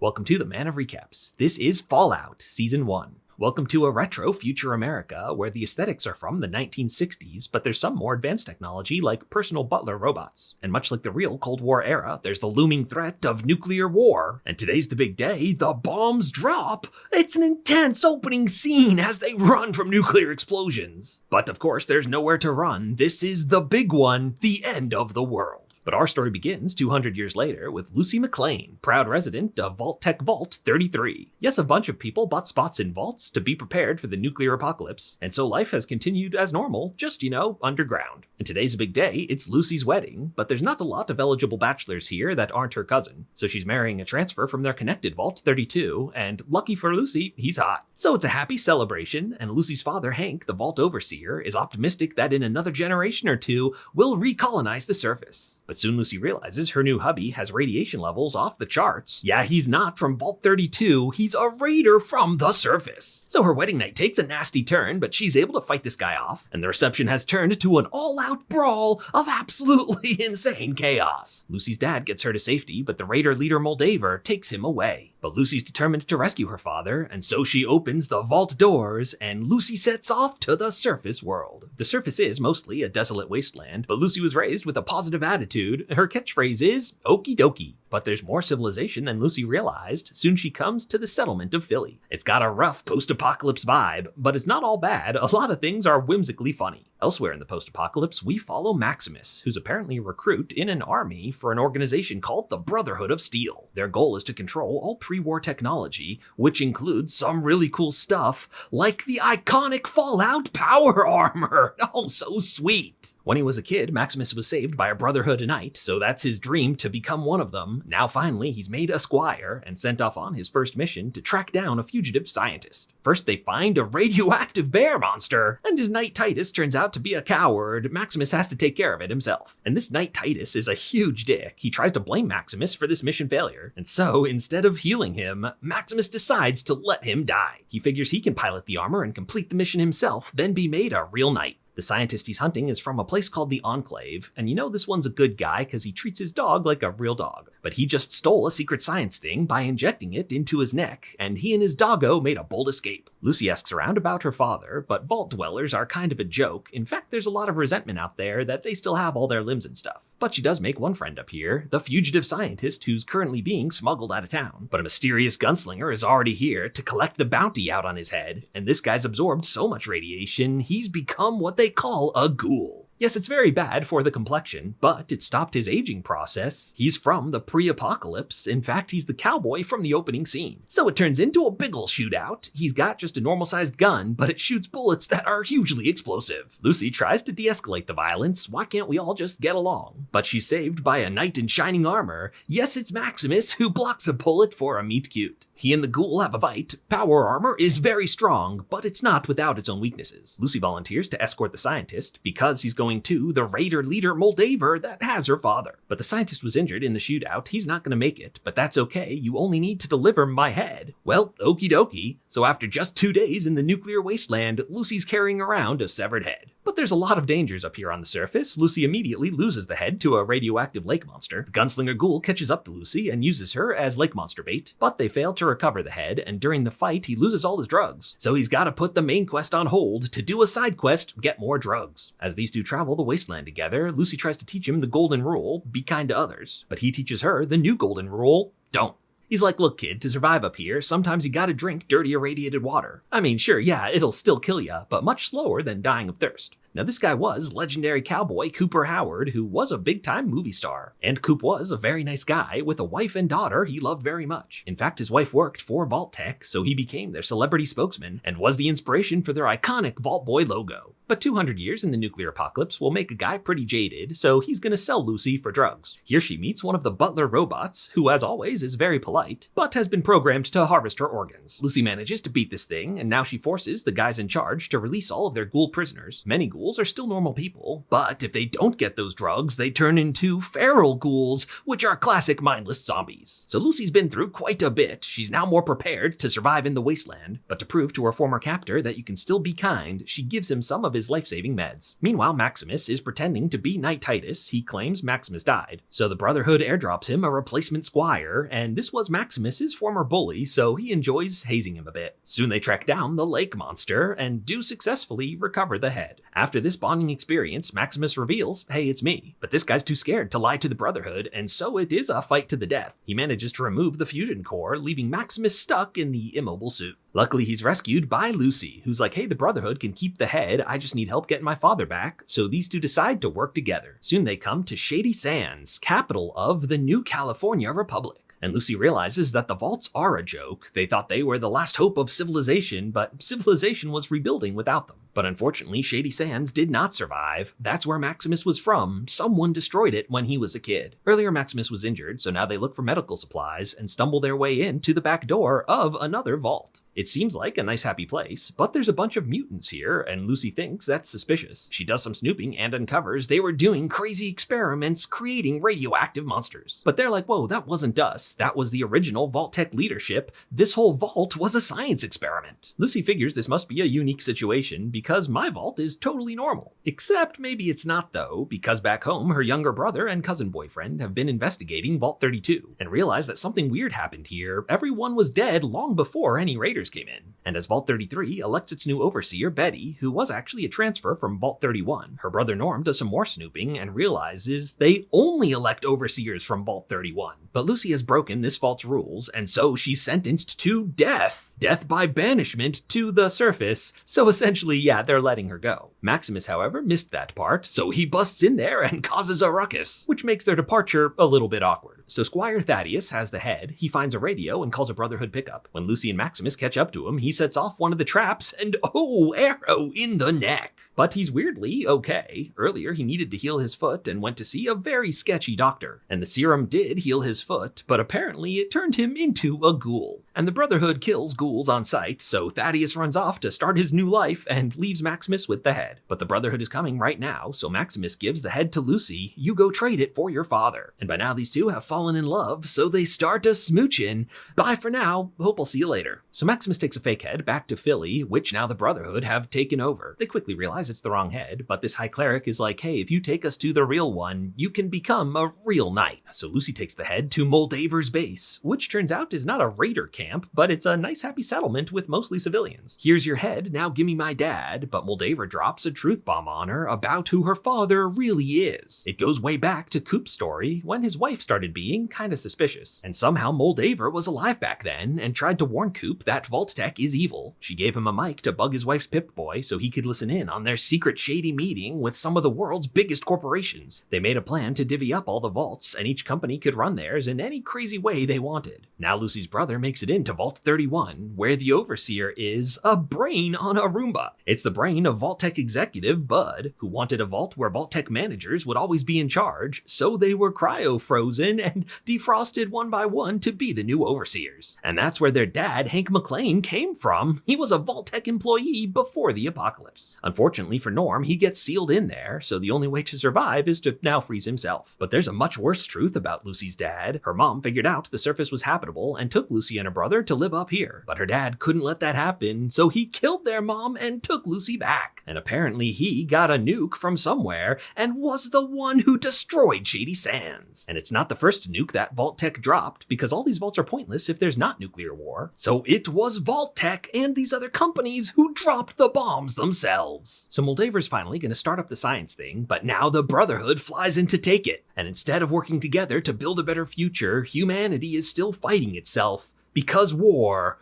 Welcome to the Man of Recaps. This is Fallout Season 1. Welcome to a retro future America where the aesthetics are from the 1960s, but there's some more advanced technology like personal butler robots. And much like the real Cold War era, there's the looming threat of nuclear war. And today's the big day, the bombs drop. It's an intense opening scene as they run from nuclear explosions. But of course, there's nowhere to run. This is the big one, the end of the world. But our story begins 200 years later with Lucy McLean, proud resident of Vault-Tec Vault 33. Yes, a bunch of people bought spots in vaults to be prepared for the nuclear apocalypse, and so life has continued as normal, just, underground. And today's a big day, it's Lucy's wedding, but there's not a lot of eligible bachelors here that aren't her cousin, so she's marrying a transfer from their connected Vault 32, and lucky for Lucy, he's hot. So it's a happy celebration, and Lucy's father, Hank, the Vault Overseer, is optimistic that in another generation or two, we'll recolonize the surface. But soon Lucy realizes her new hubby has radiation levels off the charts. Yeah, he's not from Vault 32, he's a raider from the surface. So her wedding night takes a nasty turn, but she's able to fight this guy off, and the reception has turned to an all-out brawl of absolutely insane chaos. Lucy's dad gets her to safety, but the raider leader Moldaver takes him away. But Lucy's determined to rescue her father, and so she opens the vault doors, and Lucy sets off to the surface world. The surface is mostly a desolate wasteland, but Lucy was raised with a positive attitude. Her catchphrase is, okie dokie. But there's more civilization than Lucy realized. Soon she comes to the settlement of Philly. It's got a rough post-apocalypse vibe, but it's not all bad. A lot of things are whimsically funny. Elsewhere in the post-apocalypse, we follow Maximus, who's apparently a recruit in an army for an organization called the Brotherhood of Steel. Their goal is to control all pre-war technology, which includes some really cool stuff, like the iconic Fallout power armor. Oh, so sweet. When he was a kid, Maximus was saved by a Brotherhood knight, so that's his dream to become one of them. Now finally, he's made a squire and sent off on his first mission to track down a fugitive scientist. First, they find a radioactive bear monster, and his knight Titus turns out to be a coward. Maximus has to take care of it himself. And this knight Titus is a huge dick. He tries to blame Maximus for this mission failure, and so instead of healing him, Maximus decides to let him die. He figures he can pilot the armor and complete the mission himself, then be made a real knight. The scientist he's hunting is from a place called the Enclave, and this one's a good guy because he treats his dog like a real dog. But he just stole a secret science thing by injecting it into his neck, and he and his doggo made a bold escape. Lucy asks around about her father, but vault dwellers are kind of a joke. In fact, there's a lot of resentment out there that they still have all their limbs and stuff. But she does make one friend up here, the fugitive scientist who's currently being smuggled out of town. But a mysterious gunslinger is already here to collect the bounty out on his head, and this guy's absorbed so much radiation, he's become what they call a ghoul. Yes, it's very bad for the complexion, but it stopped his aging process. He's from the pre-apocalypse. In fact, he's the cowboy from the opening scene. So it turns into a big ol' shootout. He's got just a normal-sized gun, but it shoots bullets that are hugely explosive. Lucy tries to de-escalate the violence. Why can't we all just get along? But she's saved by a knight in shining armor. Yes, it's Maximus, who blocks a bullet for a meet cute. He and the ghoul have a fight. Power armor is very strong, but it's not without its own weaknesses. Lucy volunteers to escort the scientist because he's going to the raider leader Moldaver that has her father. But the scientist was injured in the shootout. He's not going to make it, but that's okay. You only need to deliver my head. Well, okie dokie. So after just 2 days in the nuclear wasteland, Lucy's carrying around a severed head. But there's a lot of dangers up here on the surface. Lucy immediately loses the head to a radioactive lake monster. The gunslinger ghoul catches up to Lucy and uses her as lake monster bait, but they fail to recover the head, and during the fight, he loses all his drugs. So he's got to put the main quest on hold to do a side quest, get more drugs. As these two travel the wasteland together, Lucy tries to teach him the golden rule, be kind to others, but he teaches her the new golden rule, don't. He's like, look kid, to survive up here, sometimes you gotta drink dirty irradiated water. I mean, sure, yeah, it'll still kill ya, but much slower than dying of thirst. Now this guy was legendary cowboy Cooper Howard, who was a big-time movie star. And Coop was a very nice guy with a wife and daughter he loved very much. In fact, his wife worked for Vault-Tec, so he became their celebrity spokesman and was the inspiration for their iconic Vault Boy logo. But 200 years in the nuclear apocalypse will make a guy pretty jaded, so he's gonna sell Lucy for drugs. Here she meets one of the butler robots, who as always is very polite, but has been programmed to harvest her organs. Lucy manages to beat this thing, and now she forces the guys in charge to release all of their ghoul prisoners. Many ghouls ghouls are still normal people, but if they don't get those drugs, they turn into feral ghouls, which are classic mindless zombies. So Lucy's been through quite a bit. She's now more prepared to survive in the wasteland, but to prove to her former captor that you can still be kind, she gives him some of his life-saving meds. Meanwhile, Maximus is pretending to be Knight Titus. He claims Maximus died. So the Brotherhood airdrops him a replacement squire, and this was Maximus's former bully, so he enjoys hazing him a bit. Soon they track down the lake monster and do successfully recover the head. After this bonding experience, Maximus reveals, hey, it's me. But this guy's too scared to lie to the Brotherhood, and so it is a fight to the death. He manages to remove the fusion core, leaving Maximus stuck in the immobile suit. Luckily, he's rescued by Lucy, who's like, hey, the Brotherhood can keep the head, I just need help getting my father back, so these two decide to work together. Soon they come to Shady Sands, capital of the New California Republic. And Lucy realizes that the vaults are a joke. They thought they were the last hope of civilization, but civilization was rebuilding without them. But unfortunately, Shady Sands did not survive. That's where Maximus was from. Someone destroyed it when he was a kid. Earlier, Maximus was injured, so now they look for medical supplies and stumble their way into the back door of another vault. It seems like a nice happy place, but there's a bunch of mutants here, and Lucy thinks that's suspicious. She does some snooping and uncovers they were doing crazy experiments creating radioactive monsters. But they're like, whoa, that wasn't us. That was the original Vault-Tec leadership. This whole vault was a science experiment. Lucy figures this must be a unique situation because my vault is totally normal. Except maybe it's not though, because back home, her younger brother and cousin boyfriend have been investigating Vault 32 and realized that something weird happened here. Everyone was dead long before any raiders came in. And as Vault 33 elects its new overseer, Betty, who was actually a transfer from Vault 31, her brother Norm does some more snooping and realizes they only elect overseers from Vault 31. But Lucy has broken this vault's rules, and so she's sentenced to death. Death by banishment to the surface. So essentially, yeah, they're letting her go. Maximus, however, missed that part, so he busts in there and causes a ruckus, which makes their departure a little bit awkward. So Squire Thaddeus has the head, he finds a radio and calls a Brotherhood pickup. When Lucy and Maximus catch up to him, he sets off one of the traps and oh, arrow in the neck. But he's weirdly okay. Earlier, he needed to heal his foot and went to see a very sketchy doctor. And the serum did heal his foot, but apparently it turned him into a ghoul. And the Brotherhood kills ghouls on sight, so Thaddeus runs off to start his new life and leaves Maximus with the head. But the Brotherhood is coming right now, so Maximus gives the head to Lucy. You go trade it for your father. And by now these two have fallen in love, so they start a smooching. Bye for now, hope I'll see you later. So Maximus takes a fake head back to Philly, which now the Brotherhood have taken over. They quickly realize it's the wrong head, but this High Cleric is like, hey, if you take us to the real one, you can become a real knight. So Lucy takes the head to Moldaver's base, which turns out is not a raider camp, but it's a nice happy settlement with mostly civilians. Here's your head, now gimme my dad, but Moldaver drops a truth bomb on her about who her father really is. It goes way back to Coop's story, when his wife started being kinda suspicious. And somehow Moldaver was alive back then, and tried to warn Coop that Vault-Tec is evil. She gave him a mic to bug his wife's Pip-Boy so he could listen in on their secret shady meeting with some of the world's biggest corporations. They made a plan to divvy up all the vaults, and each company could run theirs in any crazy way they wanted. Now Lucy's brother makes it into Vault 31, where the overseer is a brain on a Roomba. It's the brain of Vault-Tec executive Bud, who wanted a vault where Vault-Tec managers would always be in charge, so they were cryo-frozen and defrosted one by one to be the new overseers. And that's where their dad, Hank McClane, came from. He was a Vault-Tec employee before the apocalypse. Unfortunately for Norm, he gets sealed in there, so the only way to survive is to now freeze himself. But there's a much worse truth about Lucy's dad. Her mom figured out the surface was habitable and took Lucy and her brother to live up here. But her dad couldn't let that happen, so he killed their mom and took Lucy back. And apparently he got a nuke from somewhere and was the one who destroyed Shady Sands. And it's not the first nuke that Vault-Tec dropped, because all these vaults are pointless if there's not nuclear war. So it was Vault-Tec and these other companies who dropped the bombs themselves. So Moldaver's finally gonna start up the science thing, but now the Brotherhood flies in to take it. And instead of working together to build a better future, humanity is still fighting itself. Because war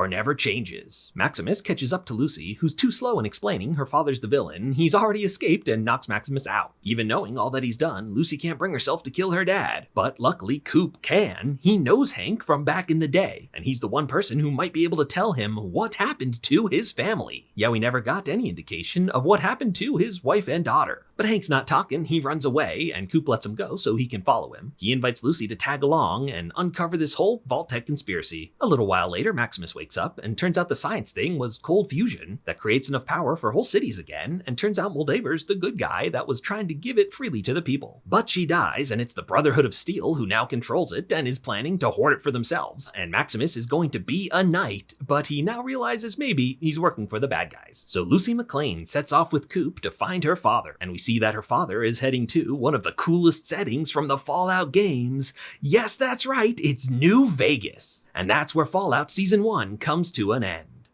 never changes. Maximus catches up to Lucy, who's too slow in explaining her father's the villain. He's already escaped and knocks Maximus out. Even knowing all that he's done, Lucy can't bring herself to kill her dad. But luckily, Coop can. He knows Hank from back in the day, and he's the one person who might be able to tell him what happened to his family. Yeah, we never got any indication of what happened to his wife and daughter. But Hank's not talking, he runs away, and Coop lets him go so he can follow him. He invites Lucy to tag along and uncover this whole Vault-Tec conspiracy. A little while later, Maximus wakes up, and turns out the science thing was cold fusion that creates enough power for whole cities again, and turns out Moldaver's the good guy that was trying to give it freely to the people. But she dies, and it's the Brotherhood of Steel who now controls it and is planning to hoard it for themselves. And Maximus is going to be a knight, but he now realizes maybe he's working for the bad guys. So Lucy McLean sets off with Coop to find her father, and we see that her father is heading to one of the coolest settings from the Fallout games. Yes, that's right, it's New Vegas. And that's where Fallout Season 1 comes to an end.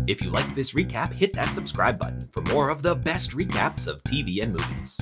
If you liked this recap, hit that subscribe button for more of the best recaps of TV and movies.